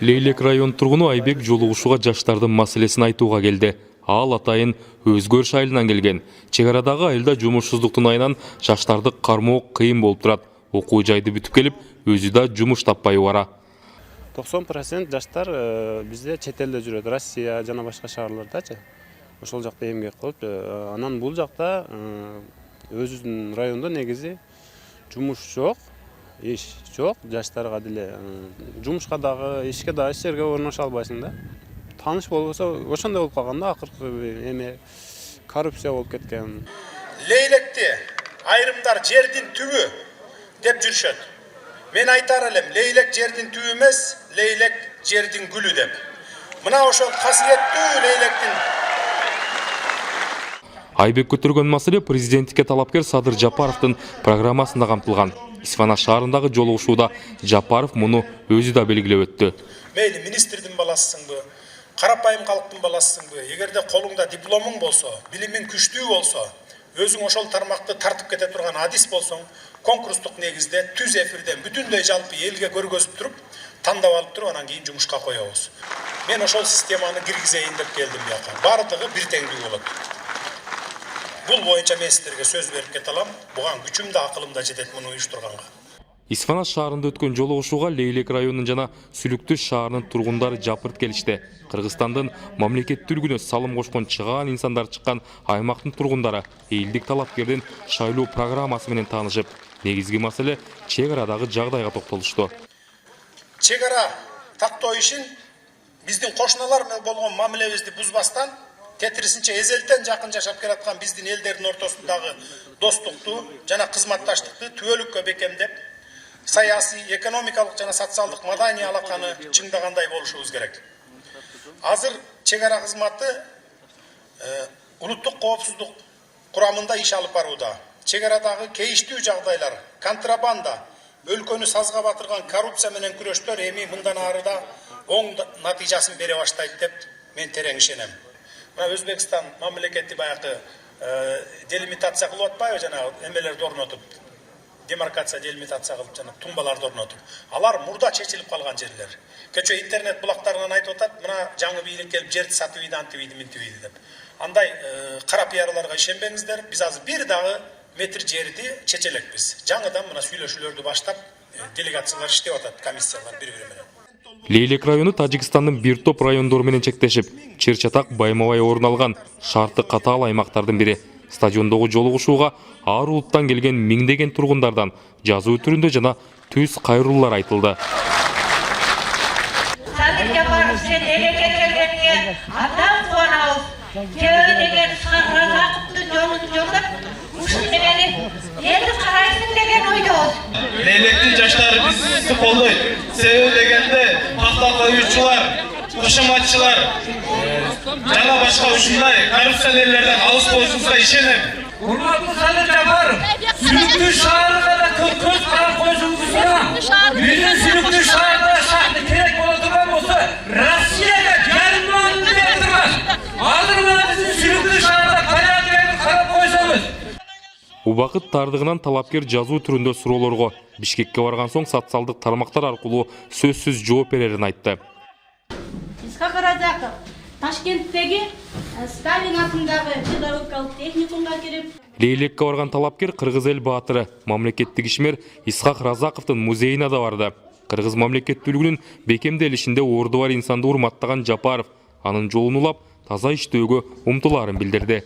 Leylek район тұрғыны Айбек жолугушуга жаштардын маселесин айтууга келди. Ал атайын өзгөрүш айылынан келген. Чегарадагы айылда жумушсуздуктун айынан жаштарды кармоо кыйын болуп турат. Окуу жайды бүтүп келип, өзү да жумуш таппай бара. 90% жаштар бизде чет элде жүрөт. Россия жана башка шаарлардачы. Ошол жакта эмгек кылып, анан бул жакта өзүбүздүн райондо негизи жумуш жок, иш жок. Жаштарга деле жумушка дагы, ишке дагы эч жерге орноша албайсың да. Таныш болбосо ошондой болуп калган да, акыркы эме коррупция болуп кеткен. Лейлекти айрымдар жердин түбү деп жүрүшөт. Мен айтар элем, лейлек жердин түбү эмес, лейлек жердин гүлү деп. Мына ошол касиеттүү лейлектин Айбек көтөргөн маселе президенттикке талапкер Садыр Жапаровдун программасында камтылган. Исфана шаарындагы жолугушууда Жапаров муну өзү да белгилеп өттү. Мейли министрдин баласысыңбы, карапайым калктын баласысыңбы, эгерде колуңда дипломуң болсо, билимиң күчтүү болсо, өзүң ошол тармакты тартып кете турган адис болсоң, конкурстук негизде түз эфирден бүтүндөй жалпы элге көргөзүп туруп, тандап алып туруп, анан кийин жумушка коебуз. Мен ошол системаны киргизейин деп келдим буяка. Бардыгы бир теңдүү болот. Бул боюнча мен сиздерге сөз берип кете алам. Буга күчүм да акылым да жетет муну уюштурганга. Исфана шаарында өткөн жолугушууга Leylek районунун жана Сүлүктү шаарынын тургундары жапырт келишти. Кыргызстандын мамлекеттүүлүгүнө салым кошкон чыгаан инсандар чыккан аймактын тургундары элдик талапкердин шайлоо программасы менен таанышып, негизги маселе чек арадагы жагдайга токтолушту. Чек ара тактоо ишин биздин кошуналар менен болгон мамилебизди бузбастан, тетирисинче эзелтен жакын жашап келаткан биздин элдердин ортосундагы достукту жана кызматташтыкты түбөлүккө бекемдеп, саясий, экономикалык жана социалдык маданий алаканы чыңдагандай болушубуз керек. Азыр чек ара кызматы улуттук коопсуздук курамында иш алып барууда. Чек арадагы кейиштүү жагдайлар, контрабанда, өлкөнү сазга батырган коррупция менен күрөштөр эми мындан ары да оң натыйжасын бере баштайт деп мен терең ишенем. Мына Өзбекстан мамлекети баягы делимитация кылып атпайбы, жана эмелерди орнотуп, демаркация делимитация кылып жана тумбаларды орнотуп. Алар мурда чечилип калган жерлер. Кече интернет булактарынан айтып атат, мына жаңы бийлик келип жерди сатып ийди, антип ийди, минтип ийди деп. Андай кара пиарларга ишенбеңиздер. Биз азыр бир дагы метр жерди чечелекпиз. Жаңыдан мына сүйлөшүүлөрдү баштап, делегациялар иштеп атат, комиссиялар бири-бири менен. Leylek району Тажикстандын бир топ райондору менен чектешип, Чыр-Чатак байма-бай орун алган шарты катаал аймактардын бири. Стадиондогу жолугушууга ар улуттан келген миңдеген тургундардан жазуу түрүндө жана түз кайрылуулар айтылды. Садыр Жапаров сен элекке келгениңе абдан кубанабыз. Кебе деген Разаковдун жолун жолдоп, ушун эмени элди карайсың деген ойдобуз. Leylektin жаштары бизди колдойт. Себеби дегенде пахта коюучулар, кошоматчылар жана башка ушундай коррупционерлерден алыс болушуңузга ишенем. Урматтуу Садыр Жапаров, Сүлүктүү шаарына да көз карап койсуңузга, биздин Сүлүктүү шаарда шахта керек боло турган болсо, Россияга жарым берип турган. Азыр мына биздин Сүлүктүү шаарда порядокун карап койсоңуз. Убакыт тардыгынан талапкер жазуу түрүндө суроолорго Бишкекке барган соң социалдык тармактар аркылуу сөзсүз жооп берерин айтты. Исхак Разаков Ташкенттеги Сталин атындагы педагогикалык техникумга кирип, Лейлекке барган талапкер кыргыз эл баатыры, мамлекеттик ишмер Исхак Разаковдун музейине да барды. Кыргыз мамлекеттүүлүгүнүн бекемделишинде орду бар инсанды урматтаган Жапаров анын жолун улап, таза иштөөгө умтулаарын билдирди.